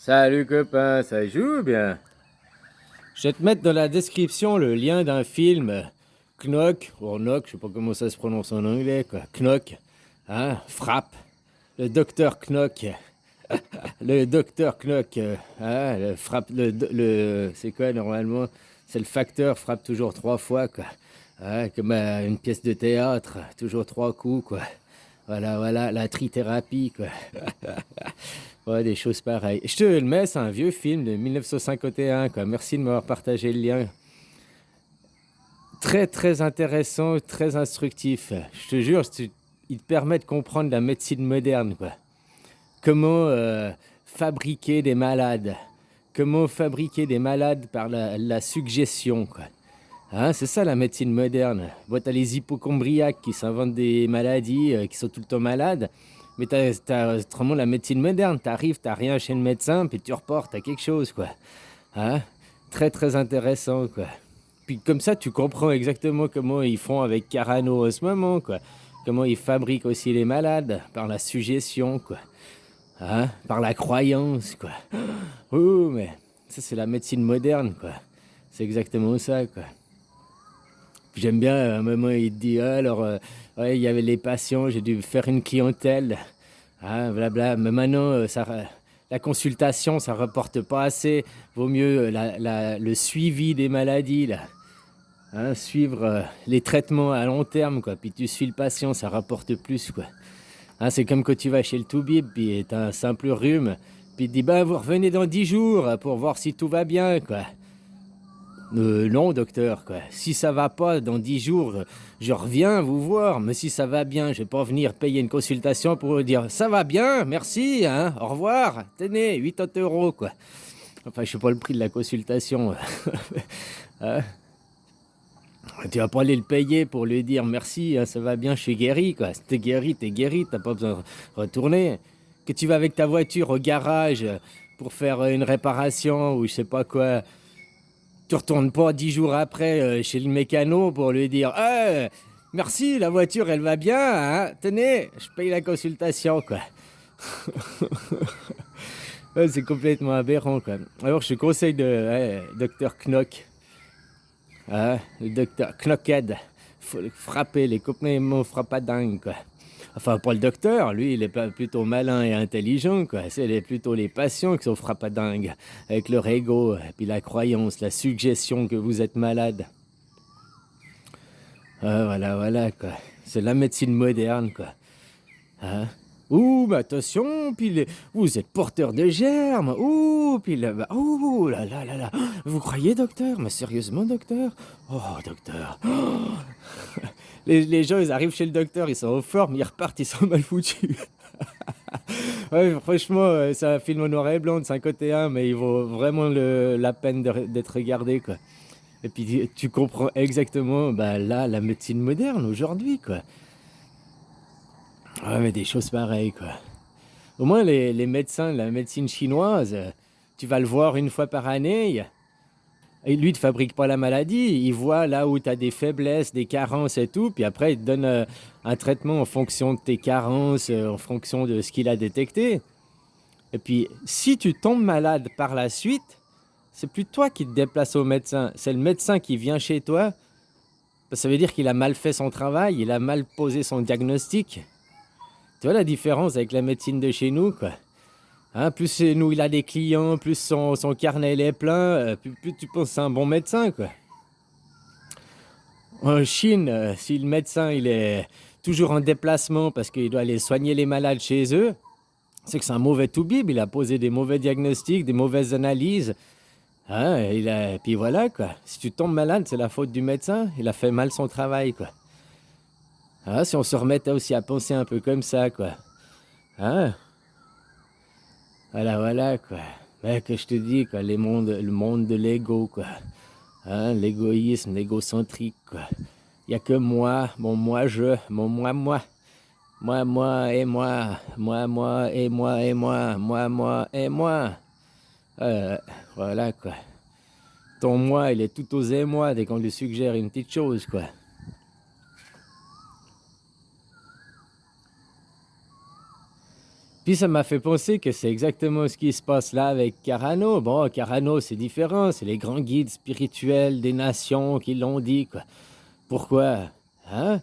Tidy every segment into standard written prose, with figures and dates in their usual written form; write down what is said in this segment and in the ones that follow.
Salut copain, ça joue bien? Je vais te mettre dans la description le lien d'un film Knock, ou Knock, je sais pas comment ça se prononce en anglais, quoi. Knock, hein, frappe. Le docteur Knock, le docteur Knock, frappe, c'est quoi normalement? C'est le facteur, frappe toujours 3 fois, quoi. Ouais, comme une pièce de théâtre, toujours 3 coups, quoi. Voilà, voilà, la trithérapie, quoi. Ouais, des choses pareilles. Je te le mets, c'est un vieux film de 1951, quoi. Merci de m'avoir partagé le lien. Très, très intéressant, très instructif. Je te jure, il te permet de comprendre la médecine moderne, quoi. Comment fabriquer des malades. Comment fabriquer des malades par la suggestion, quoi. Hein, c'est ça la médecine moderne. Bon, t'as les hypochondriaques qui s'inventent des maladies, qui sont tout le temps malades. Mais t'as vraiment la médecine moderne. T'arrives, t'as rien chez le médecin, puis tu reportes à quelque chose, quoi. Hein? Très très intéressant, quoi. Puis comme ça, tu comprends exactement comment ils font avec Carano en ce moment, quoi. Comment ils fabriquent aussi les malades, par la suggestion, quoi. Hein? Par la croyance, quoi. Oh, mais ça c'est la médecine moderne, quoi. C'est exactement ça, quoi. J'aime bien, à un moment, il te dit, ah, alors, ouais, il y avait les patients, j'ai dû faire une clientèle, ah, blabla. Mais maintenant, la consultation, ça rapporte pas assez. Vaut mieux le suivi des maladies, là. Hein, suivre les traitements à long terme, quoi. Puis tu suis le patient, ça rapporte plus, quoi. Hein, c'est comme quand tu vas chez le toubib, puis t'as un simple rhume, puis il te dit, ben, vous revenez dans 10 jours pour voir si tout va bien, quoi. Non, docteur, quoi. Si ça va pas, dans 10 jours, je reviens vous voir. Mais si ça va bien, je vais pas venir payer une consultation pour vous dire ça va bien, merci, hein, au revoir. Tenez, 80 euros, quoi. Enfin, je sais pas le prix de la consultation. Hein. Tu vas pas aller le payer pour lui dire merci, hein, ça va bien, je suis guéri, quoi. Si t'es guéri, t'as pas besoin de retourner. Que tu vas avec ta voiture au garage pour faire une réparation ou je sais pas quoi. Tu retournes pas 10 jours après chez le mécano pour lui dire «Eh, merci, la voiture elle va bien, hein. Tenez, je paye la consultation, quoi.» Ouais, c'est complètement aberrant, quoi. Alors je te conseille de Docteur Knock, hein, le Docteur Knockhead. Faut le frapper, les copains frappadingues, quoi. Enfin, pas le docteur, lui, il est pas plutôt malin et intelligent, quoi. C'est plutôt les patients qui sont frappadingues, avec leur ego, et puis la croyance, la suggestion que vous êtes malade. Ah, voilà, voilà, quoi. C'est la médecine moderne, quoi. Hein? Ouh, mais attention, puis vous êtes porteur de germes. Ouh, puis là, ouh, là, là, là, là. Vous croyez, docteur? Mais sérieusement, docteur? Oh, docteur. Les gens, ils arrivent chez le docteur, ils sont en forme, ils repartent, ils sont mal foutus. Ouais, franchement, c'est un film en noir et blanc de 51, mais il vaut vraiment la peine d'être regardé, quoi. Et puis tu comprends exactement, bah, là, la médecine moderne aujourd'hui, quoi. Ouais, mais des choses pareilles, quoi. Au moins, les médecins de la médecine chinoise, tu vas le voir une fois par année. Et lui, il ne fabrique pas la maladie. Il voit là où tu as des faiblesses, des carences et tout. Puis après, il te donne un traitement en fonction de tes carences, en fonction de ce qu'il a détecté. Et puis, si tu tombes malade par la suite, c'est plus toi qui te déplaces au médecin. C'est le médecin qui vient chez toi. Ça veut dire qu'il a mal fait son travail, il a mal posé son diagnostic. Tu vois la différence avec la médecine de chez nous, quoi. Hein, plus chez nous il a des clients, plus son carnet il est plein, plus tu penses que c'est un bon médecin, quoi. En Chine, si le médecin il est toujours en déplacement parce qu'il doit aller soigner les malades chez eux, c'est que c'est un mauvais toubib, il a posé des mauvais diagnostics, des mauvaises analyses. Hein, puis voilà, quoi. Si tu tombes malade, c'est la faute du médecin, il a fait mal son travail, quoi. Ah, si on se remettait aussi à penser un peu comme ça, quoi. Hein? Voilà, voilà, quoi. Mais que je te dis, quoi, le monde de l'ego, quoi. Hein, l'égoïsme, l'égocentrique, quoi. Il n'y a que moi, mon moi-je, mon moi-moi. Moi et moi. Moi et moi et moi. Moi et moi. Voilà, quoi. Ton moi, il est tout aux émois dès qu'on lui suggère une petite chose, quoi. Puis ça m'a fait penser que c'est exactement ce qui se passe là avec Carano. Bon, Carano, c'est différent, c'est les grands guides spirituels des nations qui l'ont dit, quoi. Pourquoi? Hein?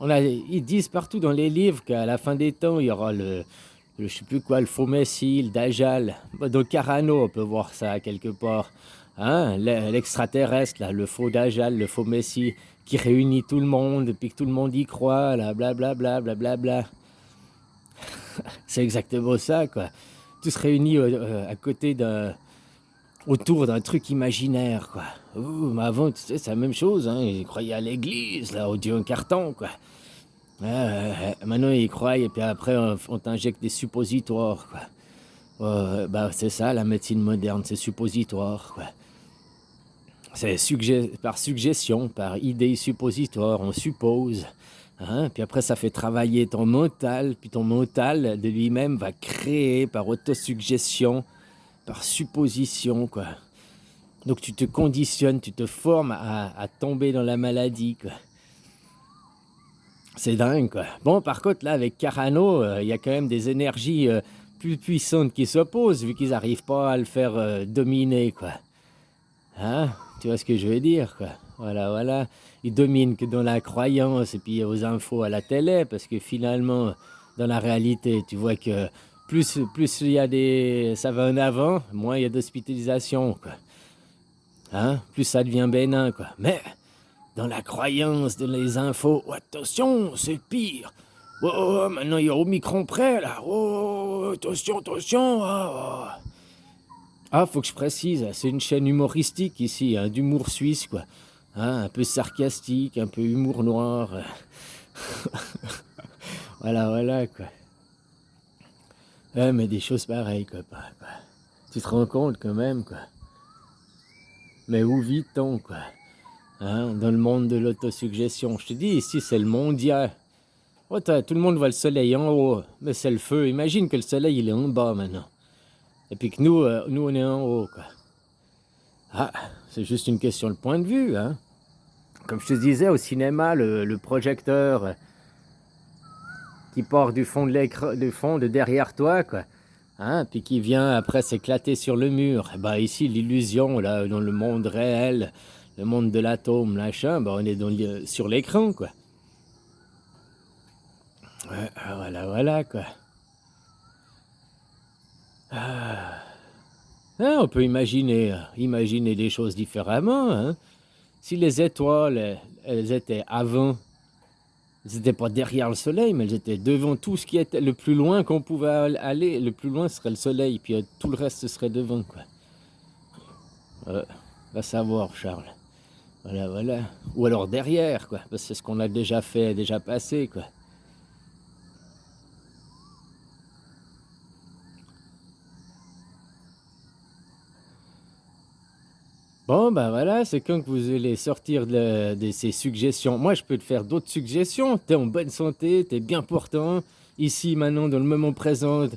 Ils disent partout dans les livres qu'à la fin des temps, il y aura je sais plus quoi, le faux messie, le Dajjal. Bah, dans Carano, on peut voir ça quelque part. Hein? L'extraterrestre, là, le faux Dajjal, le faux messie, qui réunit tout le monde, puis que tout le monde y croit, là, blablabla, blablabla. C'est exactement ça, quoi. Tous réunis à côté autour d'un truc imaginaire, quoi. Ouh, mais avant, tu sais, c'est la même chose, hein. Ils croyaient à l'église, là, au Dieu en carton, quoi. Maintenant, ils croient, et puis après, on t'injecte des suppositoires, quoi. Bah, c'est ça, la médecine moderne, c'est suppositoire, quoi. C'est par suggestion, par idée suppositoire, on suppose. Hein? Puis après, ça fait travailler ton mental, puis ton mental de lui-même va créer par autosuggestion, par supposition, quoi. Donc tu te conditionnes, tu te formes à tomber dans la maladie, quoi. C'est dingue, quoi. Bon, par contre, là, avec Carano, il y a quand même des énergies plus puissantes qui s'opposent, vu qu'ils n'arrivent pas à le faire dominer, quoi. Hein? Tu vois ce que je veux dire, quoi. Voilà, voilà. Ils dominent que dans la croyance et puis aux infos à la télé, parce que finalement, dans la réalité, tu vois que plus il y a ça va en avant, moins il y a d'hospitalisation, quoi. Hein? Plus ça devient bénin, quoi. Mais dans la croyance de les infos, oh, attention, c'est pire. Oh, maintenant il y a Omicron près, là. Oh, attention, attention. Oh. Ah, faut que je précise, c'est une chaîne humoristique ici, hein, d'humour suisse, quoi. Hein, un peu sarcastique, un peu humour noir. Voilà, voilà, quoi. Ouais, mais des choses pareilles, quoi. Tu te rends compte quand même, quoi. Mais où vit-on, quoi? Hein, dans le monde de l'autosuggestion. Je te dis, ici, c'est le mondial. Oh, tout le monde voit le soleil en haut, mais c'est le feu. Imagine que le soleil, il est en bas maintenant. Et puis que nous, on est en haut, quoi. Ah, c'est juste une question de point de vue, hein. Comme je te disais, au cinéma, le projecteur qui part du fond de l'écran, de derrière toi, quoi. Hein, puis qui vient après s'éclater sur le mur. Et bah ici, l'illusion, là, dans le monde réel, le monde de l'atome, machin, bah on est sur l'écran, quoi. Ouais, voilà, voilà, quoi. On peut imaginer des choses différemment, hein. Si les étoiles, elles étaient avant, elles n'étaient pas derrière le soleil, mais elles étaient devant tout ce qui était le plus loin qu'on pouvait aller. Le plus loin serait le soleil, puis tout le reste serait devant, quoi. Va savoir, Charles. Voilà, voilà. Ou alors derrière, quoi. Parce que c'est ce qu'on a déjà fait, déjà passé, quoi. Bon, ben voilà, c'est quand que vous allez sortir de ces suggestions. Moi, je peux te faire d'autres suggestions. T'es en bonne santé, t'es bien portant. Ici, maintenant, dans le moment présent,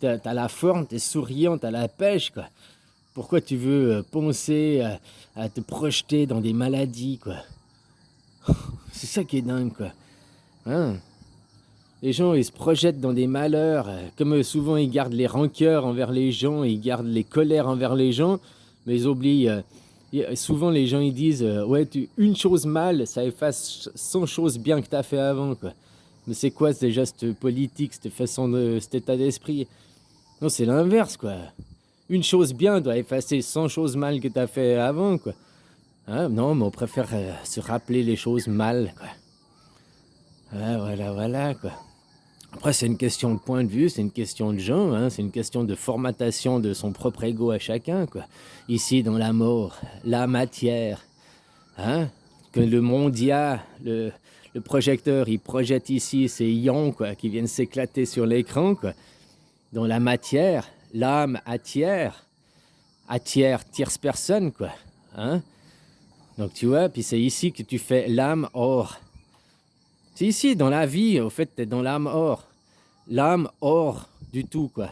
t'as la forme, t'es souriant, t'as la pêche, quoi. Pourquoi tu veux penser à te projeter dans des maladies, quoi? C'est ça qui est dingue, quoi. Hein? Les gens, ils se projettent dans des malheurs. Comme souvent, ils gardent les rancœurs envers les gens, ils gardent les colères envers les gens, mais ils oublient... souvent, les gens, ils disent ouais, une chose mal, ça efface 100 choses bien que tu as fait avant, quoi. Mais c'est quoi déjà cette politique, cette façon cet état d'esprit? Non, c'est l'inverse, quoi. Une chose bien doit effacer 100 choses mal que tu as fait avant, quoi. Hein? Non, mais on préfère se rappeler les choses mal, quoi. Voilà, voilà, quoi. Après, c'est une question de point de vue, c'est une question de genre, hein, c'est une question de formatation de son propre ego à chacun, quoi. Ici, dans la mort, la matière, hein, que le mondial, le projecteur, il projette ici ces ions, quoi, qui viennent s'éclater sur l'écran, quoi. Dans la matière, l'âme attire tierce personne, quoi. Hein? Donc, tu vois, puis c'est ici que tu fais l'âme or. C'est ici, dans la vie, au fait, t'es dans l'âme or. L'âme hors du tout, quoi.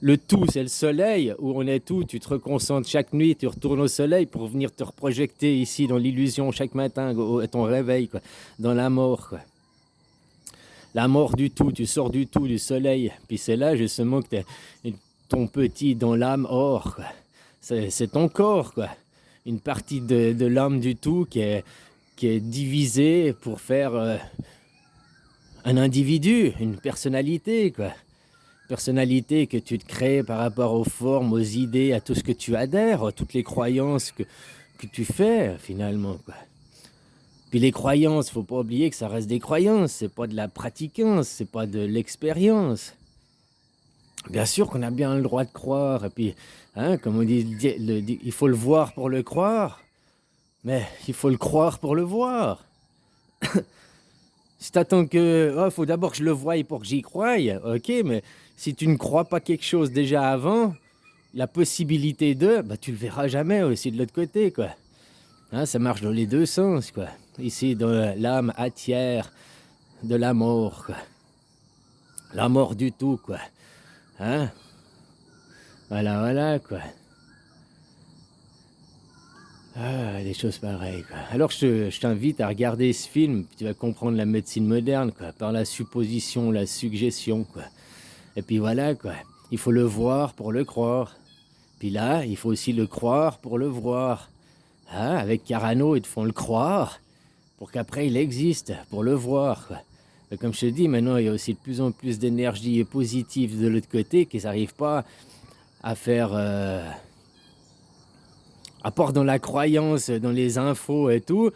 Le tout, c'est le soleil, où on est tout. Tu te reconcentres chaque nuit, tu retournes au soleil pour venir te reprojeter ici dans l'illusion chaque matin, à ton réveil, quoi. Dans la mort, quoi. la mort du tout, tu sors du tout, du soleil. Puis c'est là justement que t'es ton petit dans l'âme or, quoi. C'est ton corps, quoi. Une partie de l'âme du tout qui est divisée pour faire un individu, une personnalité, quoi. Personnalité que tu te crées par rapport aux formes, aux idées, à tout ce que tu adhères, à toutes les croyances que tu fais finalement, quoi. Puis les croyances, faut pas oublier que ça reste des croyances, c'est pas de la pratiquance, c'est pas de l'expérience. Bien sûr qu'on a bien le droit de croire, et puis, hein, comme on dit, il faut le voir pour le croire, mais il faut le croire pour le voir. Si t'attends que, oh, faut d'abord que je le voie pour que j'y croie, ok, mais si tu ne crois pas quelque chose déjà avant, la possibilité de, bah tu le verras jamais aussi de l'autre côté, quoi. Hein, ça marche dans les deux sens, quoi. Ici, dans l'âme atière de la mort, quoi. La mort du tout, quoi. Hein? Voilà, voilà, quoi. Ah, des choses pareilles, quoi. Alors je t'invite à regarder ce film, puis tu vas comprendre la médecine moderne, quoi, par la supposition, la suggestion, quoi. Et puis voilà, quoi. Il faut le voir pour le croire. Puis là, il faut aussi le croire pour le voir. Hein? Avec Carano, ils te font le croire pour qu'après il existe, pour le voir, quoi. Et comme je te dis, maintenant, il y a aussi de plus en plus d'énergie positive de l'autre côté qui n'arrivent pas à faire... à part dans la croyance, dans les infos et tout,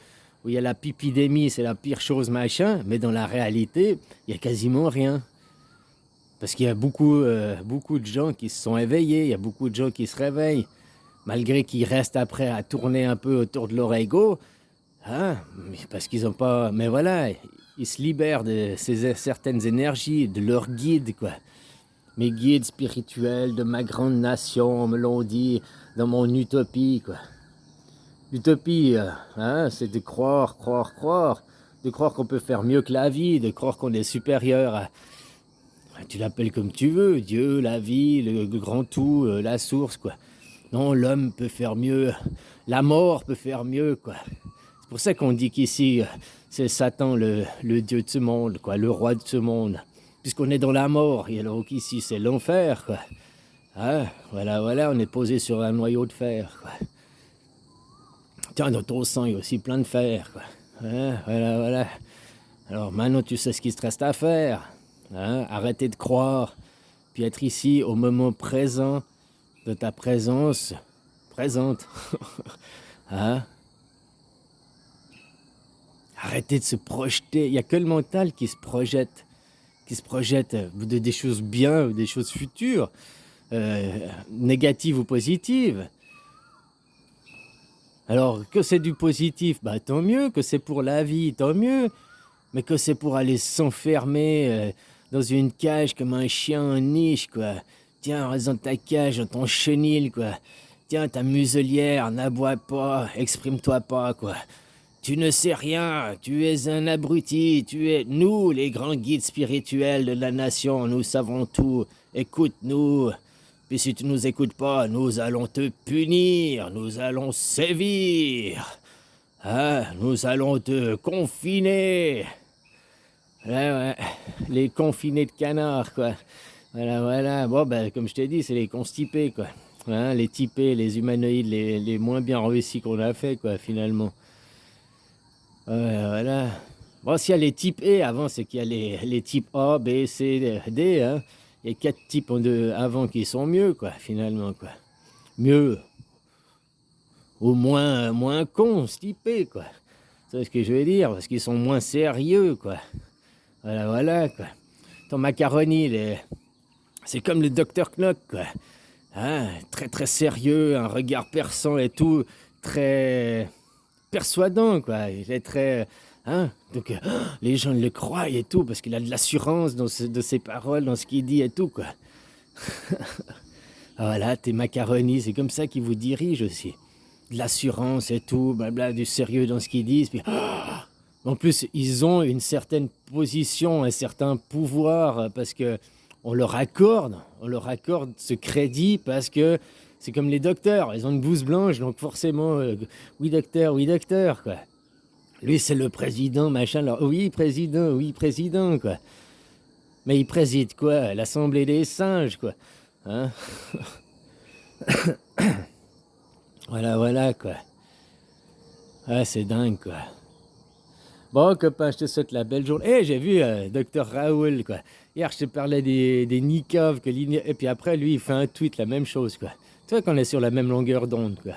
où il y a la pipidémie, c'est la pire chose, machin, mais dans la réalité, il n'y a quasiment rien. Parce qu'il y a beaucoup de gens qui se sont éveillés, il y a beaucoup de gens qui se réveillent, malgré qu'ils restent après à tourner un peu autour de leur ego, hein, parce qu'ils n'ont pas... Mais voilà, ils se libèrent de certaines énergies, de leur guide, quoi. Mes guides spirituels de ma grande nation me l'ont dit dans mon utopie, quoi. L'utopie, hein, c'est de croire, de croire qu'on peut faire mieux que la vie, de croire qu'on est supérieur à... Tu l'appelles comme tu veux, Dieu, la vie, le grand tout, la source, quoi. Non, l'homme peut faire mieux, la mort peut faire mieux, quoi. C'est pour ça qu'on dit qu'ici, c'est Satan, le dieu de ce monde, quoi, le roi de ce monde. Puisqu'on est dans la mort, et alors qu'ici, c'est l'enfer, quoi. Hein, voilà, voilà, on est posé sur un noyau de fer, quoi. Tiens, dans ton sang, il y a aussi plein de fer, quoi. Hein, voilà, voilà. Alors maintenant, tu sais ce qu'il te reste à faire. Hein, arrêter de croire, puis être ici au moment présent de ta présence présente. Hein? Arrêter de se projeter. Il n'y a que le mental qui se projette de des choses bien ou des choses futures, négatives ou positives. Alors, que c'est du positif, bah tant mieux, que c'est pour la vie, tant mieux, mais que c'est pour aller s'enfermer dans une cage comme un chien en niche, quoi. Tiens, reste dans ta cage, dans ton chenil, quoi. Tiens, ta muselière, n'aboie pas, exprime-toi pas, quoi. Tu ne sais rien, tu es un abruti, tu es... Nous, les grands guides spirituels de la nation, nous savons tout. Écoute-nous. Puis si tu nous écoutes pas, nous allons te punir, nous allons sévir. Hein, nous allons te confiner. Ouais, ouais, les confinés de canards, quoi. Voilà, voilà. Bon, ben, comme je t'ai dit, c'est les constipés, quoi. Hein, les typés, les humanoïdes, les moins bien réussis qu'on a fait, quoi, finalement. Ouais, voilà. Bon, s'il y a les types E avant, c'est qu'il y a les types A, B, C, D, hein. Il y a 4 types avant qui sont mieux, quoi, finalement, quoi. Mieux. Ou moins constipés, quoi. C'est ce que je veux dire, parce qu'ils sont moins sérieux, quoi. Voilà, voilà, quoi. Ton macaroni, c'est comme le docteur Knock, quoi. Hein, très, très sérieux, un regard perçant et tout, très persuadant, quoi. Il est très... Hein, donc, les gens le croient et tout, parce qu'il a de l'assurance de ses paroles, dans ce qu'il dit et tout, quoi. Voilà, tes macaronis, c'est comme ça qu'ils vous dirigent aussi. De l'assurance et tout, blabla, du sérieux dans ce qu'ils disent, puis... En plus, ils ont une certaine position, un certain pouvoir, parce que on leur accorde ce crédit, parce que c'est comme les docteurs, ils ont une blouse blanche, donc forcément, oui docteur, quoi. Lui, c'est le président, machin, alors, oui, président, quoi. Mais il préside quoi? L'Assemblée des singes, quoi. Hein? Voilà, voilà, quoi. Ah, c'est dingue, quoi. Bon, copain, je te souhaite la belle journée. Eh, j'ai vu Docteur Raoul, quoi. Hier, je te parlais des Nikov, et puis après, lui, il fait un tweet, la même chose, quoi. Tu vois qu'on est sur la même longueur d'onde, quoi.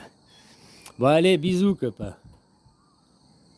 Bon, allez, bisous, copain.